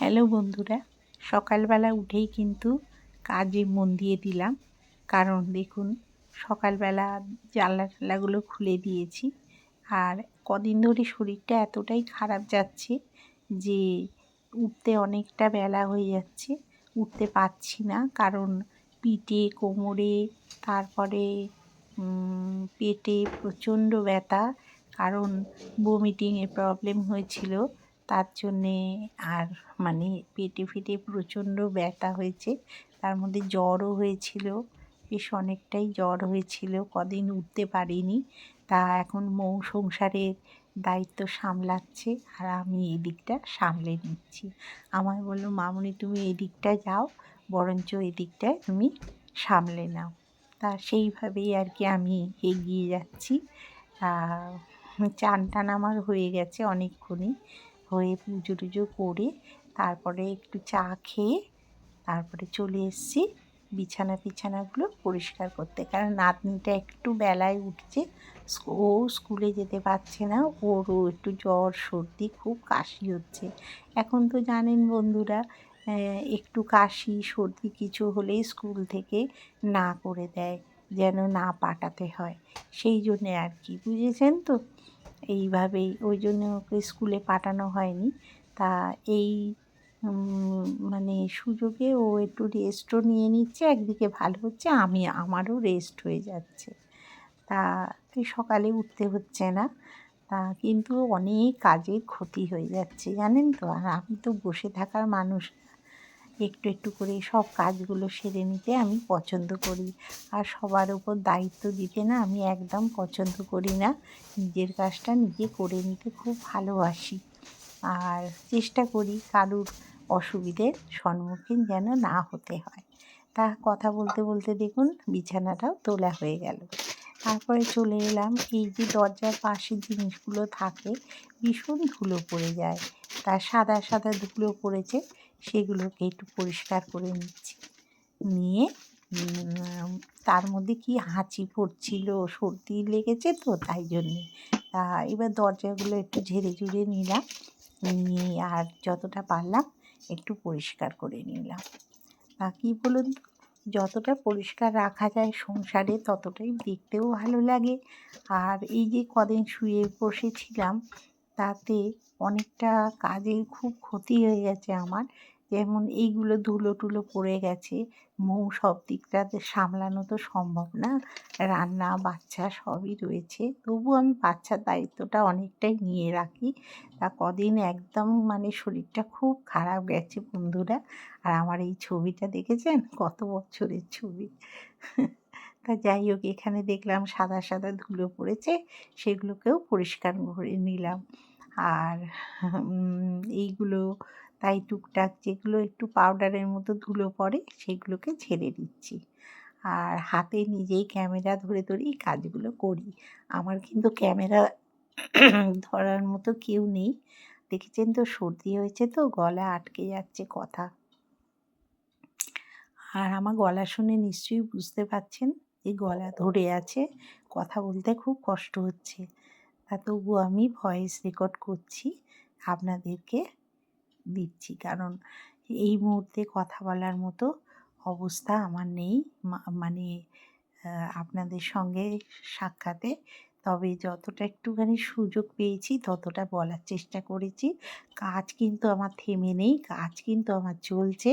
Hello বন্ধুরা, সকালবেলা উঠেই কিন্তু কাজে মন দিয়ে দিলাম। কারণ দেখুন, সকালবেলা জানলা-টানলাগুলো খুলে দিয়েছি। আর কদিন ধরে শরীরটা এতটাই খারাপ যাচ্ছে যে উঠতে অনেকটা বেলা হয়ে যাচ্ছে। উঠতে পারছি না, কারণ পিঠে, কোমরে, তারপরে পেটে প্রচণ্ড ব্যথা। কারণ ভমিটিংয়ের প্রবলেম হয়েছিল, তার জন্যে। আর মানে পেটে ফেটে প্রচণ্ড ব্যথা হয়েছে, তার মধ্যে জ্বরও হয়েছিল, বেশ অনেকটাই জ্বর হয়েছিল, কদিন উঠতে পারিনি। তা এখন সংসারের দায়িত্ব সামলাচ্ছে আর আমি এই দিকটা সামলে নিচ্ছি। আমায় বললো, মামনি তুমি এদিকটায় যাও, বরঞ্চ এদিকটায় তুমি সামলে নাও। তা সেইভাবেই আর কি আমি এগিয়ে যাচ্ছি। চান টান আমার হয়ে গেছে অনেকক্ষণই, হয়ে পুজো টুজো করে তারপরে একটু চা খেয়ে তারপরে চলে এসেছি বিছানাগুলো পরিষ্কার করতে। কারণ নাতনিটা একটু বেলায় উঠছে, ও স্কুলে যেতে পারছে না, ওরও একটু জ্বর সর্দি খুব কাশি হচ্ছে। এখন তো জানেন বন্ধুরা, একটু কাশি সর্দি কিছু হলেই স্কুল থেকে না করে দেয়, যেন না পাঠাতে হয়। সেই জন্যে আর কি, বুঝেছেন তো। এইভাবেই ওই জন্য ওকে স্কুলে পাঠানো হয়নি। তা এই মানে সুযোগে ও একটু রেস্টও নিয়ে নিচ্ছে, একদিকে ভালো হচ্ছে, আমারও রেস্ট হয়ে যাচ্ছে। তা এই সকালে উঠতে হচ্ছে না, তা কিন্তু অনেক কাজের ক্ষতি হয়ে যাচ্ছে জানেন তো। আর আমি তো বসে থাকার মানুষ না, একটু একটু করে সব কাজগুলো সেরে নিতে আমি পছন্দ করি। আর সবার ওপর দায়িত্ব দিতে না আমি একদম পছন্দ করি না। নিজের কাজটা নিজে করে নিতে খুব ভালোবাসি, আর চেষ্টা করি কারুর অসুবিধের সম্মুখীন যেন না হতে হয়। তা কথা বলতে বলতে দেখুন বিছানাটাও তোলা হয়ে গেল। তারপরে চলে এলাম, এই যে দরজার পাশে জিনিসগুলো থাকে ভীষণ ধুলো পড়ে যায়, তা সাদা সাদা ধুলো পড়েছে, সেগুলোকে একটু পরিষ্কার করে নিচ্ছি। নিয়ে তার মধ্যে কি হাঁচি পড়ছিল, সর্দি লেগেছে তো তাই জন্যে। তা এবার দরজাগুলো একটু ঝেড়ে ঝুড়ে নিলাম, নিয়ে আর যতটা পারলাম একটু পরিষ্কার করে নিলাম। তা কী বলুন তো, যতটা পরিষ্কার রাখা যায় সংসারে ততটাই দেখতেও ভালো লাগে। আর এই যে কদিন শুয়ে বসেছিলাম, তাতে অনেকটা কাজের খুব ক্ষতি হয়ে গেছে আমার। যেমন এইগুলো ধুলো টুলো পড়ে গেছে, সব দিকটাতে সামলানো তো সম্ভব না, রান্না বাচ্চা সবই রয়েছে, তবু আমি বাচ্চার দায়িত্বটা অনেকটাই নিয়ে রাখি। তা কদিন একদম মানে শরীরটা খুব খারাপ গেছে বন্ধুরা। আর আমার এই ছবিটা দেখেছেন, কত বছরের ছবি। তা যাই হোক, এখানে দেখলাম সাদা সাদা ধুলো পড়েছে, সেগুলোকেও পরিষ্কার করে নিলাম। আর এইগুলো তাই টুকটাক যেগুলো একটু পাউডারের মতো ধুলো পড়ে সেগুলোকে ঝেড়ে দিচ্ছি। আর হাতে নিজেই ক্যামেরা ধরে ধরেই কাজগুলো করি। আমার কিন্তু ক্যামেরা ধরার মতো কেউ নেই। দেখেছেন তো, সর্দি হয়েছে তো, গলা আটকে যাচ্ছে কথা। আর আমার গলা শুনে নিশ্চয়ই বুঝতে পারছেন যে গলা ধরে আছে, কথা বলতে খুব কষ্ট হচ্ছে। তা তবু আমি ভয়েস রেকর্ড করছি, আপনাদেরকে দিচ্ছি, কারণ এই মুহূর্তে কথা বলার মতো অবস্থা আমার নেই, মানে আপনাদের সঙ্গে সাক্ষাতে। তবে যতটা একটুখানি সুযোগ পেয়েছি ততটা বলার চেষ্টা করেছি। কাজ কিন্তু আমার থেমে নেই, কাজ কিন্তু আমার চলছে।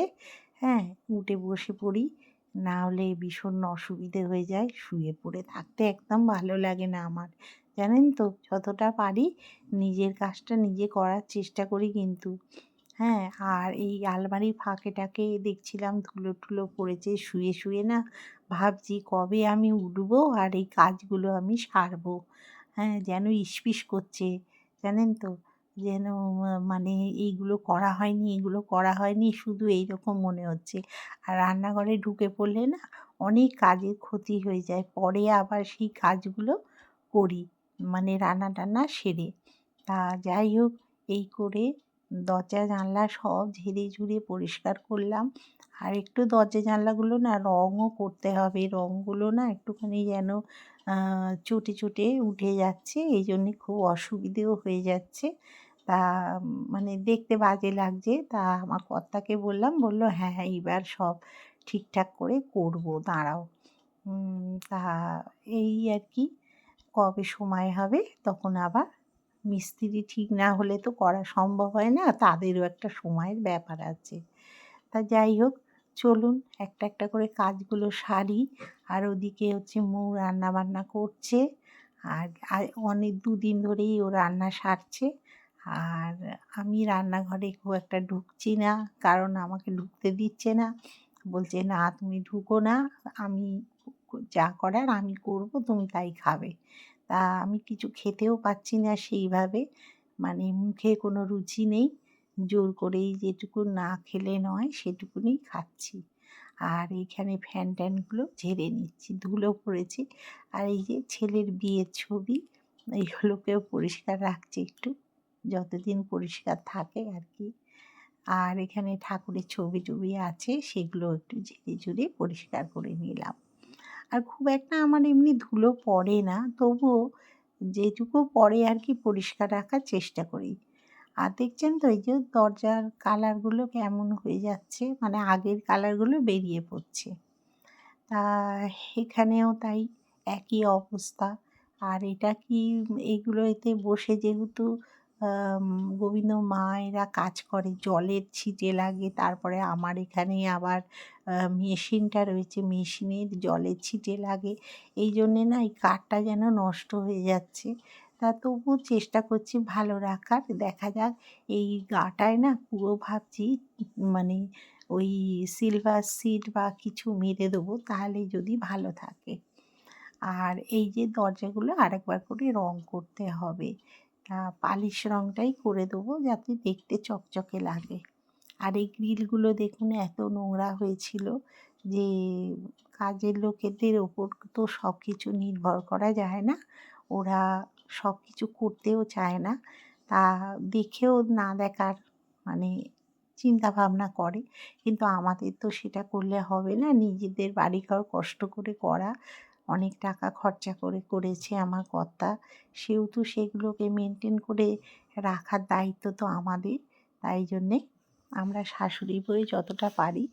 হ্যাঁ, উঠে বসে পড়ি, না হলে ভীষণ অসুবিধে হয়ে যায়, শুয়ে পড়ে থাকতে একদম ভালো লাগে না আমার, জানেন তো। যতটা পারি নিজের কাজটা নিজে করার চেষ্টা করি কিন্তু। হ্যাঁ, আর এই আলমারির ফাঁকে টাকে দেখছিলাম ধুলো টুলো পড়েছে, শুয়ে শুয়ে না ভাবছি কবে আমি উঠবো আর এই কাজগুলো আমি সারবো। হ্যাঁ, যেন ইশপিশ করছে, জানেন তো। যেন মানে এইগুলো করা হয়নি, এগুলো করা হয়নি, শুধু এইরকম মনে হচ্ছে। আর রান্নাঘরে ঢুকে পড়লে না অনেক কাজের ক্ষতি হয়ে যায়, পরে আবার সেই কাজগুলো করি, মানে রান্না টান্না সেরে। তা যাই হোক, এই করে দরজা জানলা সব ঝেড়ে ঝুড়ে পরিষ্কার করলাম। আর একটু দরজা জানলাগুলো না রঙও করতে হবে, রঙগুলো না একটুখানি যেন চটে চটে উঠে যাচ্ছে, এই জন্যে খুব অসুবিধেও হয়ে যাচ্ছে। তা মানে দেখতে বাজে লাগছে। তা আমার কর্তাকে বললাম, বলল হ্যাঁ এইবার সব ঠিকঠাক করে করবো, দাঁড়াও। তা এই আর কি, কবে সময় হবে তখন আবার, মিস্ত্রি ঠিক না হলে তো করা সম্ভব হয় না, তাদেরও একটা সময়ের ব্যাপার আছে। তা যাই হোক, চলুন একটা একটা করে কাজগুলো সারি। আর ওদিকে হচ্ছে মৌ রান্না বান্না করছে, আর অনেক দুদিন ধরেই ও রান্না সারছে। আর আমি রান্নাঘরে খুব একটা ঢুকছি না, কারণ আমাকে ঢুকতে দিচ্ছে না, বলছে না তুমি ঢুকো না, আমি যা করার আমি করব, তুমি তাই খাবে। তা আমি কিছু খেতেও পাচ্ছি না সেইভাবে, মানে মুখে কোনো রুচি নেই, জোর করেই যেটুকু না খেলে নয় সেটুকুনি খাচ্ছি। আর এইখানে ফ্যান ট্যানগুলো ঝেড়ে নিচ্ছি, ধুলো পড়েছে। আর এই যে ছেলের বিয়ের ছবি, এইগুলোকেও পরিষ্কার রাখছি একটু, যতদিন পরিষ্কার থাকে আর কি। আর এখানে ঠাকুরের ছবি টবি আছে, সেগুলো একটু ঝেড়ে ঝুড়ে পরিষ্কার করে নিলাম। আর খুব একটা আমার এমনি ধুলো পড়ে না, তবুও যেটুকু পড়ে আর কি পরিষ্কার রাখার চেষ্টা করি। আর দেখছেন তো এই যে দরজার কালারগুলো কেমন হয়ে যাচ্ছে, মানে আগের কালারগুলো বেরিয়ে পড়ছে। তা এখানেও তাই একই অবস্থা। আর এটা কি, এগুলো এতে বসে যেহেতু গোবিন্দ মা এরা কাজ করে, জলের ছিটে লাগে, তারপরে আমার এখানে আবার মেশিনটা রয়েছে, মেশিনের জলের ছিটে লাগে, এই জন্যে না এই কাঠটা যেন নষ্ট হয়ে যাচ্ছে। তা তবুও চেষ্টা করছি ভালো রাখার, দেখা যাক। এই গাটায় না পুরো ভাবছি মানে ওই সিলভার সিড বা কিছু মেরে দেবো, তাহলে যদি ভালো থাকে। আর এই যে দরজাগুলো আরেকবার করে রং করতে হবে, তা পালিশ রংটাই করে দেবো যাতে দেখতে চকচকে লাগে। আর এই গ্রিলগুলো দেখুন এত নোংরা হয়েছিল যে কাজের লোকেদের ওপর তো সব কিছু নির্ভর করা যায় না, ওরা সব কিছু করতেও চায় না, তা দেখেও না দেখার মানে চিন্তা ভাবনা করে, কিন্তু আমাদের তো সেটা করলে হবে না, নিজেদের বাড়িঘর কষ্ট করে করা, অনেক টাকা খরচা করে করেছে আমার কর্তা, সেহেতু সেগুলোকে মেনটেন করে রাখার দায়িত্ব তো আমাদের। তাই জন্যে আমরা শাশুড়ি বউ যতটা পারি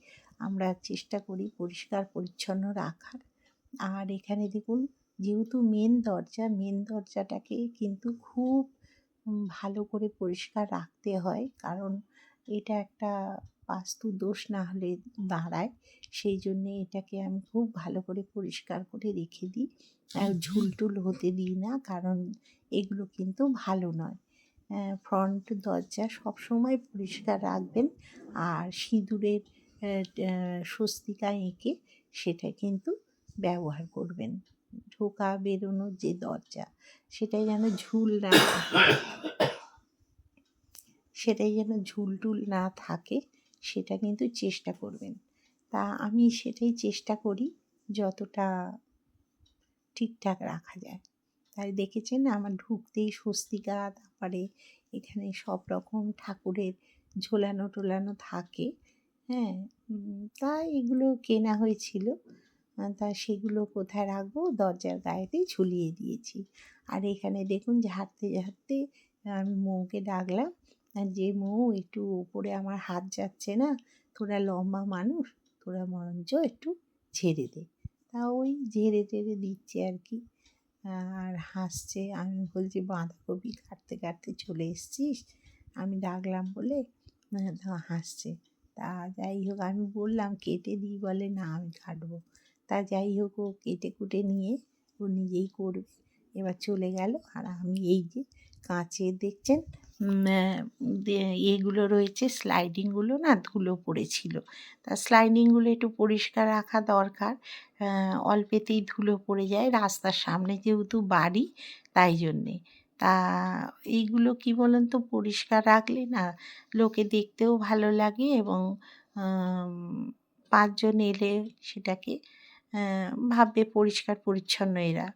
আমরা চেষ্টা করি পরিষ্কার পরিচ্ছন্ন রাখার। আর এখানে দেখুন, যেহেতু মেন দরজাটাকে কিন্তু খুব ভালো করে পরিষ্কার রাখতে হয়, কারণ এটা একটা বাস্তু দোষ না হলে দাঁড়ায়, সেই জন্যে এটাকে আমি খুব ভালো করে পরিষ্কার করে রেখে দিই, আর ঝুলটুল হতে দিই না, কারণ এগুলো কিন্তু ভালো নয়। ফ্রন্ট দরজা সবসময় পরিষ্কার রাখবেন, আর সিঁদুরের স্বস্তিকা এঁকে সেটা কিন্তু ব্যবহার করবেন। ঢোকা বেরোনোর যে দরজা, সেটাই যেন ঝুল না সেটাই যেন ঝুলটুল না থাকে, সেটা কিন্তু চেষ্টা করবেন। তা আমি সেটাই চেষ্টা করি যতটা ঠিকঠাক রাখা যায়। তাই দেখেছেন আমার ঢুকতেই স্বস্তিকা, তারপরে এখানে সব রকম ঠাকুরের ঝোলানো টোলানো থাকে। হ্যাঁ, তা এগুলো কেনা হয়েছিল, তা সেগুলো কোথায় রাখবো, দরজার গায়েতেই ঝুলিয়ে দিয়েছি। আর এখানে দেখুন ঝাড়তে ঝাড়তে আমি মৌকে ডাকলাম, যে মৌ একটু ওপরে আমার হাত যাচ্ছে না, তোরা লম্বা মানুষ, তোরা বরঞ্চ একটু ঝেড়ে দে। তা ওই ঝেড়ে টেড়ে দিচ্ছে আর কি। আর হাসছে, আমি বলছি বাঁধাকপি কাটতে কাটতে চলে এসছিস, আমি ডাকলাম বলে, তা হাসছে। তা যাই হোক, আমি বললাম কেটে দিই, বলে না আমি কাটবো। তা যাই হোক, ও কেটে কুটে নিয়ে ও নিজেই করবে। এবার চলে গেল। আর আমি এই যে কাঁচে দেখছেন এগুলো রয়েছে, স্লাইডিংগুলো না ধুলো পড়েছিল, তা স্লাইডিংগুলো একটু পরিষ্কার রাখা দরকার, অল্পেতেই ধুলো পড়ে যায়, রাস্তার সামনে যেহেতু বাড়ি তাই জন্যে। তা এইগুলো কি বলুন তো, পরিষ্কার রাখলে না লোকে দেখতেও ভালো লাগে, এবং ৫ জন এলে সেটাকে ভাববে পরিষ্কার পরিচ্ছন্ন এরা,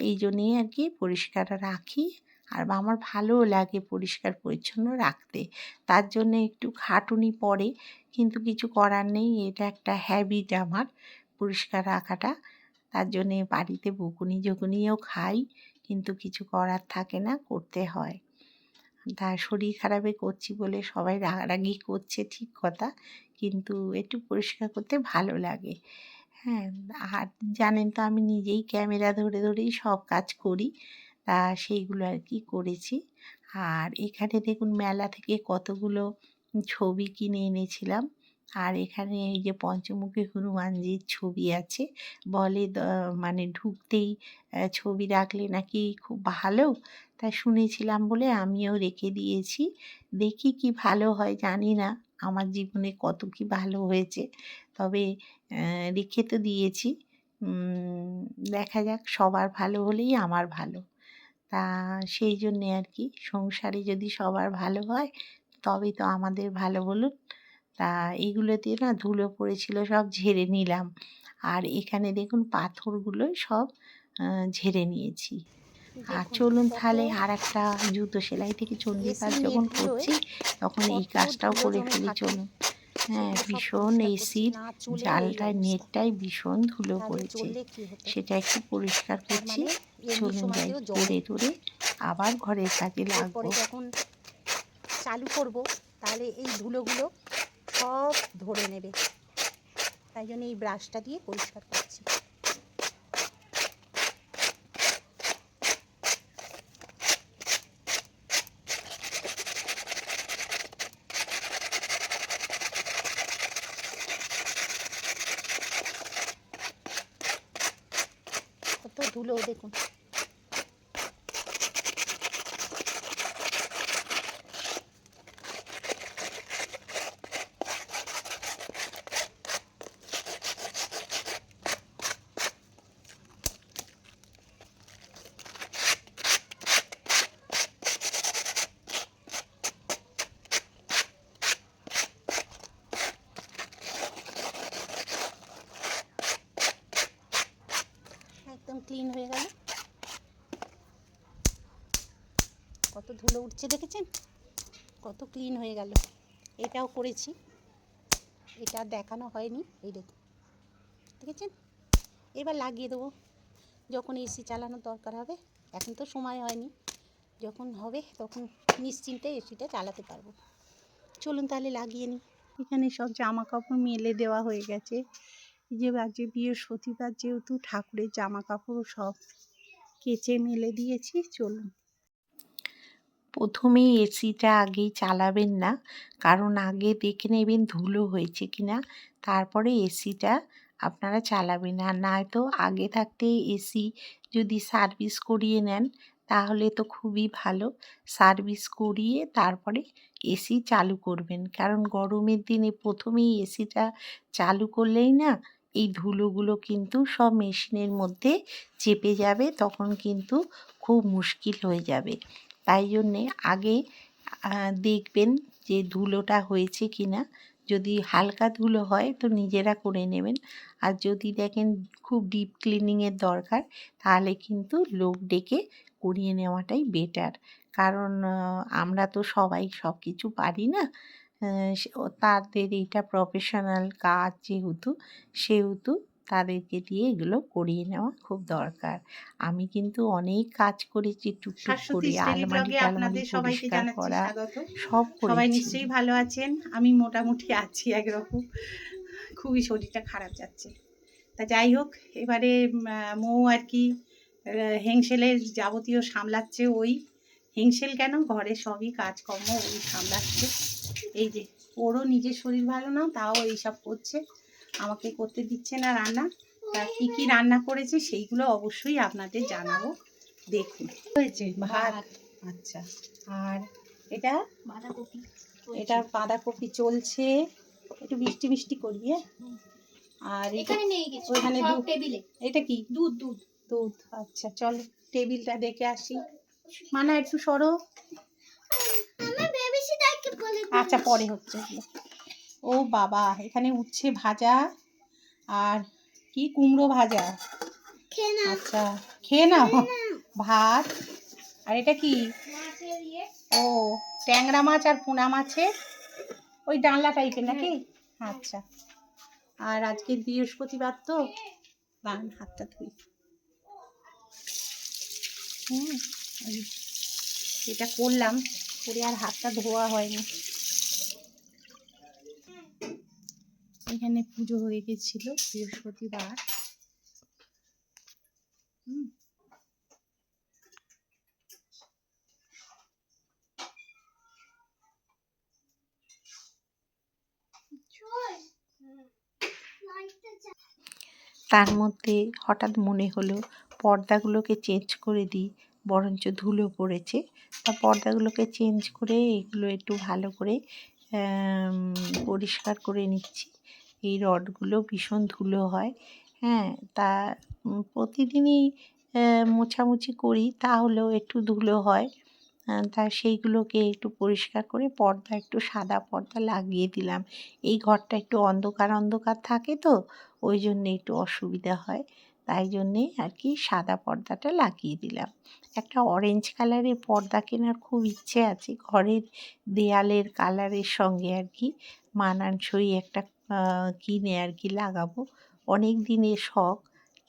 এই জন্যেই আর কি পরিষ্কার রাখি। আর আমার ভালোও লাগে পরিষ্কার পরিচ্ছন্ন রাখতে, তার জন্যে একটু খাটুনি পড়ে, কিন্তু কিছু করার নেই, এটা একটা হ্যাবিট আমার পরিষ্কার রাখাটা। তার জন্যে বাড়িতে বকুনি ঝকুনিও খাই, কিন্তু কিছু করার থাকে না, করতে হয়। তা শরীর খারাপে করছি বলে সবাই রাগারাগি করছে ঠিক কথা, কিন্তু একটু পরিষ্কার করতে ভালো লাগে। হ্যাঁ, আর জানেন তো আমি নিজেই ক্যামেরা ধরে ধরেই সব কাজ করি, তা সেইগুলো আর কি করেছি। আর এখানে দেখুন মেলা থেকে কতগুলো ছবি কিনে এনেছিলাম। আর এখানে এই যে পঞ্চমুখী হনুমানজির ছবি আছে, বলে মানে ঢুকতেই ছবি রাখলে নাকি খুব ভালো, তাই শুনেছিলাম বলে আমিও রেখে দিয়েছি। দেখি কি ভালো হয় জানি না, আমার জীবনে কত কি ভালো হয়েছে, তবে রেখে তো দিয়েছি। দেখা যাক, সবার ভালো হলেই আমার ভালো। তা সেই জন্যে আর কি, সংসারে যদি সবার ভালো হয় তবেই তো আমাদের ভালো, বলুন। তা এগুলোতে না ধুলো পড়েছিল, সব ঝেড়ে নিলাম। আর এখানে দেখুন পাথরগুলো সব ঝেড়ে নিয়েছি। আর চলুন তাহলে আর একটা জুতো সেলাই থেকে চণ্ডীপাঠ যখন করছি তখন এই কাজটাও করে ফেলি, চলুন। হ্যাঁ, ভীষণ এসির জালটায় নেটটায় ভীষণ ধুলো পড়েছে, সেটা একটু পরিষ্কার করছি। চলুন যাই, করে টরে আবার ঘরের কাজে লাগবো। যখন চালু করব তাহলে এই ধুলোগুলো সব ধরে নেবে, তাই জন্য এই ব্রাশটা দিয়ে পরিষ্কার করছি। কত ধুলো দেখুন। একদম ক্লিন হয়ে গেল। কত ধুলো উঠছে দেখেছেন, কত ক্লিন হয়ে গেল। এটাও করেছি, এটা দেখানো হয়নি, এই দেখুন, দেখেছেন। এবার লাগিয়ে দেবো যখন এসি চালানোর দরকার হবে। এখন তো সময় হয়নি, যখন হবে তখন নিশ্চিন্তে এসিটা চালাতে পারবো। চলুন তাহলে লাগিয়ে নিই। এখানে সব জামা কাপড় মেলে দেওয়া হয়ে গেছে। যে আজকে বৃহস্পতিবার যেহেতু, ঠাকুরের জামা কাপড় সব কেচে মেলে দিয়েছি। চলুন, প্রথমেই এসিটা আগেই চালাবেন না, কারণ আগে দেখে নেবেন ধুলো হয়েছে কিনা, তারপরে এসিটা আপনারা চালাবেন। আর নয়তো আগে থাকতে এসি যদি সার্ভিস করিয়ে নেন তাহলে তো খুবই ভালো। সার্ভিস করিয়ে তারপরে এসি চালু করবেন, কারণ গরমের দিনে প্রথমেই এসিটা চালু করলেই না এই ধুলোগুলো কিন্তু সব মেশিনের মধ্যে চেপে যাবে, তখন কিন্তু খুব মুশকিল হয়ে যাবে। তাই জন্যে আগে দেখবেন যে ধুলোটা হয়েছে কি না। যদি হালকা ধুলো হয় তো নিজেরা করে নেবেন, আর যদি দেখেন খুব ডিপ ক্লিনিংয়ের দরকার তাহলে কিন্তু লোক ডেকে করিয়ে নেওয়াটাই বেটার, কারণ আমরা তো সবাই সব কিছু পারি না। তাদের এইটা প্রফেশনাল কাজ সেহেতু তাদেরকে দিয়ে এগুলো করিয়ে নেওয়া খুব দরকার। আমি কিন্তু অনেক কাজ করেছি টুকটুক করে, আলমারি টালমারি পরিষ্কার করা সব করেছি। সবাই নিশ্চয়ই ভালো আছেন, আমি মোটামুটি আছি একরকম, খুবই শরীরটা খারাপ যাচ্ছে। তা যাই হোক, এবারে মৌ আর কি হেংসেলের যাবতীয় সামলাচ্ছে। ওই হেংসেল কেন, ঘরে সবই কাজকর্ম ওই সামলাচ্ছে। এই যে ওরও নিজের শরীর ভালো না, তাও এইসব করছে, আমাকে করতে দিচ্ছে না রান্না। তা কী কী রান্না করেছে সেইগুলো অবশ্যই আপনাদের জানাবো, দেখুন। হয়েছে ভাত, আচ্ছা। আর এটা বাঁধাকপি, এটা বাঁধাকপি চলছে, একটু মিষ্টি মিষ্টি করবি। আর এখানে নেই কিছু, ওখানে টেবিলে। এটা কি দুধ? দুধ দুধ, আচ্ছা চলো টেবিলটা দেখে আসি। মানা একটু সরো, আচ্ছা পরে হচ্ছে। ও বাবা, এখানে উচ্ছে ভাজা আর কি কুমড়ো ভাজা, আচ্ছা খেয়ে নাও। ভাত, আর এটা কি, ও ট্যাংরা মাছ আর পোনা মাছের ওই ডালনা টাইপের নাকি, আচ্ছা। আর আজকে বৃহস্পতিবার তো, বান হাতটা ধুই। এটা করলাম, করে আর হাতটা ধোয়া হয়নি। এখানে পুজো হয়ে গেছিল বৃহস্পতিবার। তার মধ্যে হঠাৎ মনে হলো পর্দাগুলোকে চেঞ্জ করে দিই, বরঞ্চ ধুলো পড়েছে। তা পর্দাগুলোকে চেঞ্জ করে এগুলো একটু ভালো করে পরিষ্কার করে নিচ্ছি। এই রডগুলো ভীষণ ধুলো হয়, হ্যাঁ। তা প্রতিদিনই মোছামুছি করি, তাহলেও একটু ধুলো হয়। তা সেইগুলোকে একটু পরিষ্কার করে পর্দা, একটু সাদা পর্দা লাগিয়ে দিলাম। এই ঘরটা একটু অন্ধকার অন্ধকার থাকে তো, ওই জন্যে একটু অসুবিধা হয়। তাই জন্যে আর কি সাদা পর্দাটা লাগিয়ে দিলাম। একটা অরেঞ্জ কালারের পর্দা কেনার খুব ইচ্ছে আছে, ঘরের দেয়ালের কালারের সঙ্গে আর কি মানানসই একটা কিনে আর কি লাগাবো। অনেক দিনের শখ।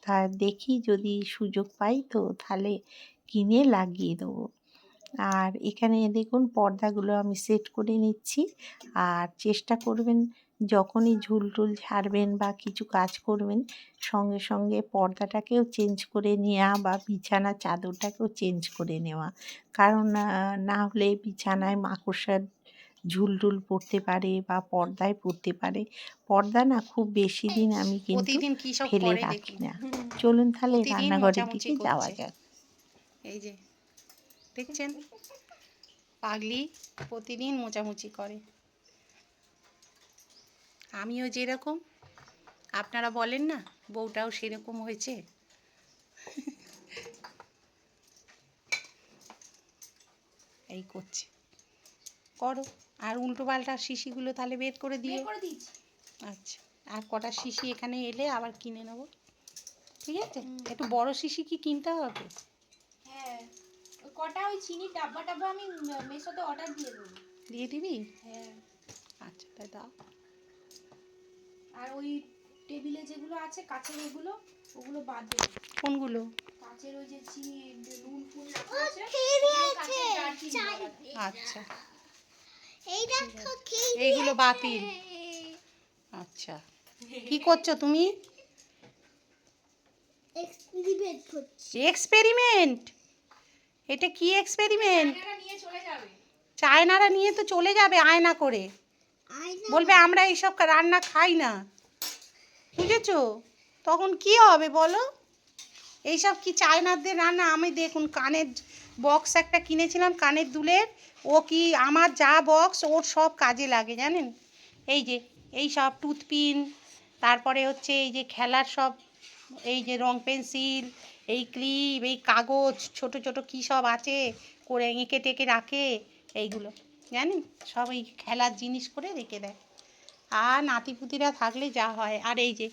তা দেখি যদি সুযোগ পাই তো তাহলে কিনে লাগিয়ে দেবো। আর এখানে দেখুন পর্দাগুলো আমি সেট করে নিচ্ছি। আর চেষ্টা করবেন যখনই ঝুল টুল ঝাড়বেন বা কিছু কাজ করবেন, সঙ্গে সঙ্গে পর্দাটাকেও চেঞ্জ করে নেওয়া বা বিছানা চাদরটাকেও চেঞ্জ করে নেওয়া। কারণ না হলে বিছানায় মাকড়সার ঝুল টুল পড়তে পারে বা পর্দায় পড়তে পারে। পর্দা না খুব বেশি দিন আমি কিন্তু প্রতিদিন কি সব ফেলে করে রাখি দেখুন। না। চলুন তাহলে প্রতিদিন রান্নাঘরের মোছামুছি দিকে যাওয়া করছে। যাক। এই যে দেখছেন, পাগলি প্রতিদিন মোছামুছি করে। আমিও যেরকম, আপনারা বলেন না বউটাও সেরকম হয়েছে। এই করছে, করো। আর উল্টো পাল্টা শিশিগুলো তাহলে বের করে দিও। আচ্ছা, আর কটা শিশি এখানে এলে আবার কিনে নেব, ঠিক আছে? একটু বড় শিশি কি কিনতে হবে? হ্যাঁ, কটা ওই চিনির ডাব্বা টাব্বা আমি মেশোতে অর্ডার দিয়ে দেবো। দিয়ে দিবি? হ্যাঁ, আচ্ছা, তাই দাও। আর ওই টেবিলে যেগুলো আছে কাচের ওগুলো, ওগুলো বাদ দেবো। কোনগুলো? কাচের ওই যে চিনি নুন ফুল রাখা আছে, ওখানে কাচের জার চিনি বানাতে। আচ্ছা, এইগুলো বাতিল। আচ্ছা, কি করছো তুমি? এক্সপেরিমেন্ট করছি। এক্সপেরিমেন্ট? এটা কি এক্সপেরিমেন্ট? চায়নারা নিয়ে চলে যাবে। চায়নারা নিয়ে তো চলে যাবে আয়না করে, বলবে আমরা এইসব রান্না খাই না, বুঝেছো? তখন কি হবে বলো? এইসব কি চায়নাদের রান্না? আমি দেখুন কানের বক্স একটা কিনেছিলাম, কানের দুলের, ও কি আমার যা বক্স ওর সব কাজে লাগে জানেন। এই যে এই সব টুথপিন, তারপরে হচ্ছে এই যে খেলার সব, এই যে রং পেন্সিল, এই ক্লিপ, এই কাগজ ছোট ছোট কী সব আছে করে এঁকে টেকে রাখে, এইগুলো জানেন সব এই খেলার জিনিস করে রেখে দেয়। আর নাতিপুতিরা থাকলে যা হয়। আর এই যে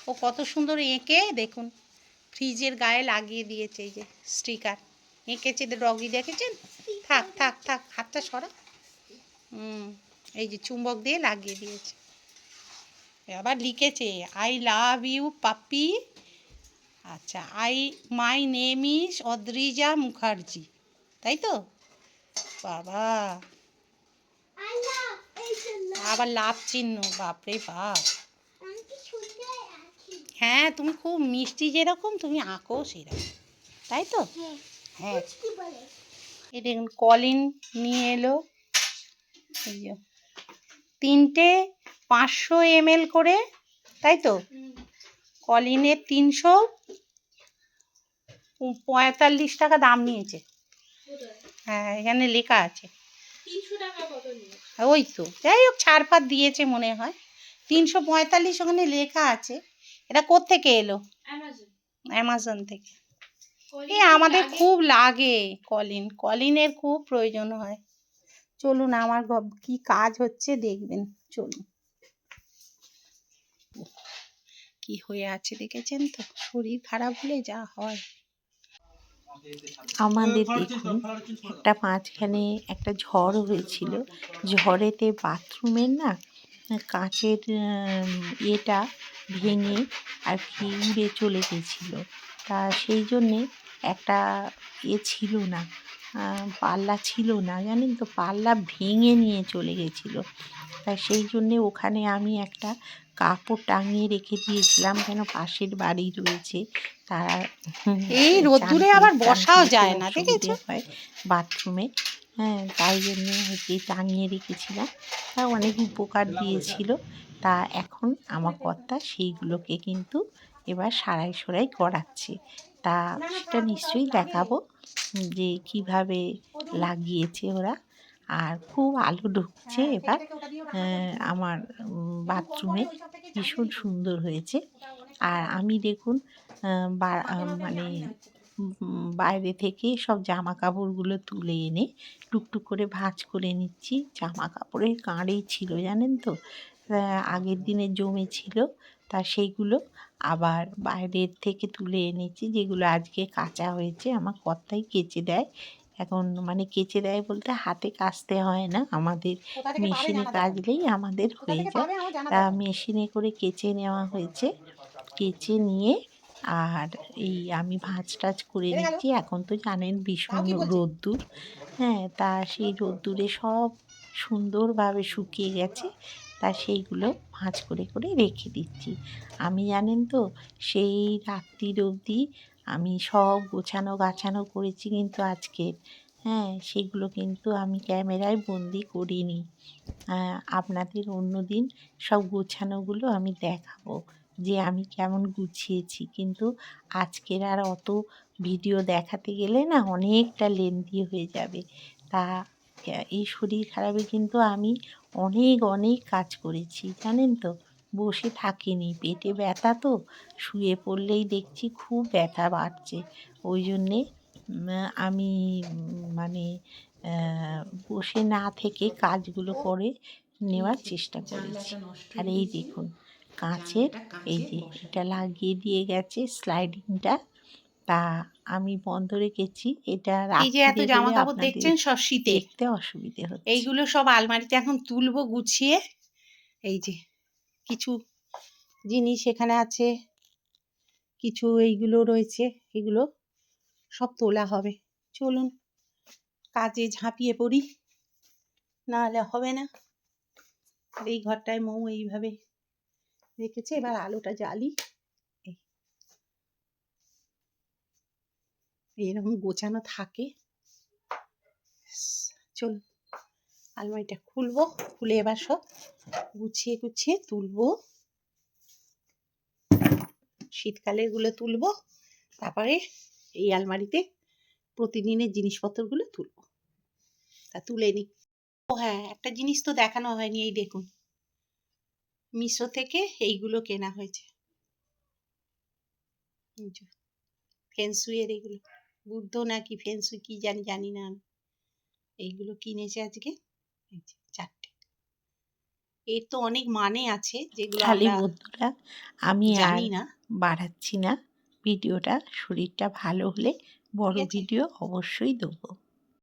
ও কত সুন্দর এঁকে দেখুন ফ্রিজের গায়ে লাগিয়ে দিয়েছে, এই যে স্টিকার এঁকেছে ডগি, দেখেছেন? থাক থাক থাক, হাতটা সরা। এই যে চুম্বক দিয়ে লাগিয়ে দিয়েছে, আবার লিখেছে আই লাভ ইউ পাপ্পি। আচ্ছা, my name is Adrija Mukherjee, তাই তো? বাবা, আবার লাভ চিহ্ন, বাপরে বাপ। হ্যাঁ, তুমি খুব মিষ্টি, যেরকম তুমি আঁকো সেরকম, তাই তো? হ্যাঁ। এই দেখুন কলিন নিয়ে এলো, এই যে 3টে 500 ml করে, তাই তো? কলিনের 345 টাকা দাম নিয়েছে। হ্যাঁ, এখানে লেখা আছে 300 টাকা কত নিয়ে? ওই তো, যাই হোক ছাড় ফাড় দিয়েছে মনে হয়। 345 ওখানে লেখা আছে। এটা কোত্থেকে এলো? অ্যামাজন। অ্যামাজন থেকে। আমাদের খুব লাগে কলিনের খুব প্রয়োজন হয়। চলুন, আমার কি কাজ হচ্ছে দেখবেন, চলুন। কি হয়ে আছে দেখেছেন তো, শরীর খারাপ হলে যা হয়। আমাদের দেখুন একটা মাঝখানে একটা ঝড় হয়েছিল, ঝড়েতে বাথরুমের না কাঁচের ইয়েটা ভেঙে আর কি উড়ে চলে গেছিলো। তা সেই জন্যে একটা ছিল না, পাল্লা ছিল না, জানেন তো, পাল্লা ভেঙে নিয়ে চলে গেছিলো। তাই সেই জন্যে ওখানে আমি একটা কাপড় টাঙিয়ে রেখে দিয়েছিলাম, কেন পাশের বাড়ি রয়েছে, তারা এই রোদ্দুরে আবার বসাও যায় না, অসুবিধে দেখেছো? হয় বাথরুমে। হ্যাঁ, তাই জন্যে হচ্ছে টাঙিয়ে রেখেছিলাম। তা অনেক উপকার দিয়েছিল। তা এখন আমার কর্তা সেইগুলোকে কিন্তু এবার সারাই সুরাই করাচ্ছে। তা সেটা নিশ্চয়ই দেখাবো যে কিভাবে লাগিয়েছে ওরা। আর খুব আলো ঢুকছে এবার আমার বাথরুমে, ভীষণ সুন্দর হয়েছে। আর আমি দেখুন মানে বাইরে থেকে সব জামা কাপড়গুলো তুলে এনে টুকটুক করে ভাঁজ করে নিচ্ছি। জামা কাপড়ের কাঁড়েই ছিল, জানেন তো, আগের দিনে জমেছিল। তা সেইগুলো আবার বাইরের থেকে তুলে এনেছি, যেগুলো আজকে কাচা হয়েছে। আমার কর্তাই কেচে দেয় এখন, মানে কেচে দেয় বলতে হাতে কাচতে হয় না, আমাদের মেশিনে কাচলেই আমাদের হয়ে যায়। তা মেশিনে করে কেচে নেওয়া হয়েছে, কেচে নিয়ে আর এই আমি ভাঁজ টাজ করে নিচ্ছি। এখন তো জানেন ভীষণ রোদ্দুর, হ্যাঁ, তা সেই রোদ্দুরে সব সুন্দরভাবে শুকিয়ে গেছে। তা সেইগুলো ভাঁজ করে করে রেখে দিচ্ছি। আমি জানেন তো সেই রাত্রির অবধি আমি সব গোছানো গাছানো করেছি, কিন্তু আজকে, হ্যাঁ, সেগুলো কিন্তু আমি ক্যামেরায় বন্দি করিনি। আপনাদের অন্য দিন সব গোছানোগুলো আমি দেখাবো যে আমি কেমন গুছিয়েছি, কিন্তু আজকের আর অত ভিডিও দেখাতে গেলে না অনেকটা লেন্দি হয়ে যাবে। তা এই শরীর খারাপে কিন্তু আমি অনেক অনেক কাজ করেছি, জানেন তো, বসে থাকিনি। পেটে ব্যথা তো, শুয়ে পড়লেই দেখছি খুব ব্যথা বাড়ছে। ওই জন্যে আমি মানে বসে না থেকে কাজগুলো করে নেওয়ার চেষ্টা করেছি। আর এই দেখুন কাঁচের, এই যে এটা লাগিয়ে দিয়ে গেছে স্লাইডিংটা, তা আমি বন্ধ রেখেছি। এটা এই যে এত রাত্রিরে জামা বলে কাপড় আপনাদের দেখছেন সব শীতের, দেখতে অসুবিধে হচ্ছে। এইগুলো সব আলমারিতে এখন তুলবো গুছিয়ে। এই যে কিছু জিনিস এখানে আছে, কিছু এইগুলো রয়েছে, এগুলো সব তোলা হবে। চলুন কাজে ঝাঁপিয়ে পড়ি, নাহলে হবে না। আর এই ঘরটায় মৌ এইভাবে রেখেছে, এবার আলোটা জ্বালি। এরকম গোছানো থাকে। চলুন আলমারিটা খুলবো, খুলে এবার সব গুছিয়ে গুছিয়ে তুলবো। শীতকালের গুলো তুলবো, তারপরে এই আলমারিতে প্রতিদিনের জিনিসপত্রগুলো তুলবো। তা তুলে নি। ও হ্যাঁ, একটা জিনিস তো দেখানো হয়নি, এই দেখুন মিশো থেকে এইগুলো কেনা হয়েছে। ফেন্সুইয়ের এগুলো, বুদ্ধ নাকি ফেন্সুই কি জানি না আমি। এইগুলো কিনেছে আজকে, এই যে 4টে। এর তো অনেক মানে আছে যেগুলো খালি আমরা বন্ধুরা, আমি আর জানি না। বাড়াচ্ছি না ভিডিওটা। শরীরটা ভালো হলে বড় ঠিক আছে। ভিডিও অবশ্যই দেবো।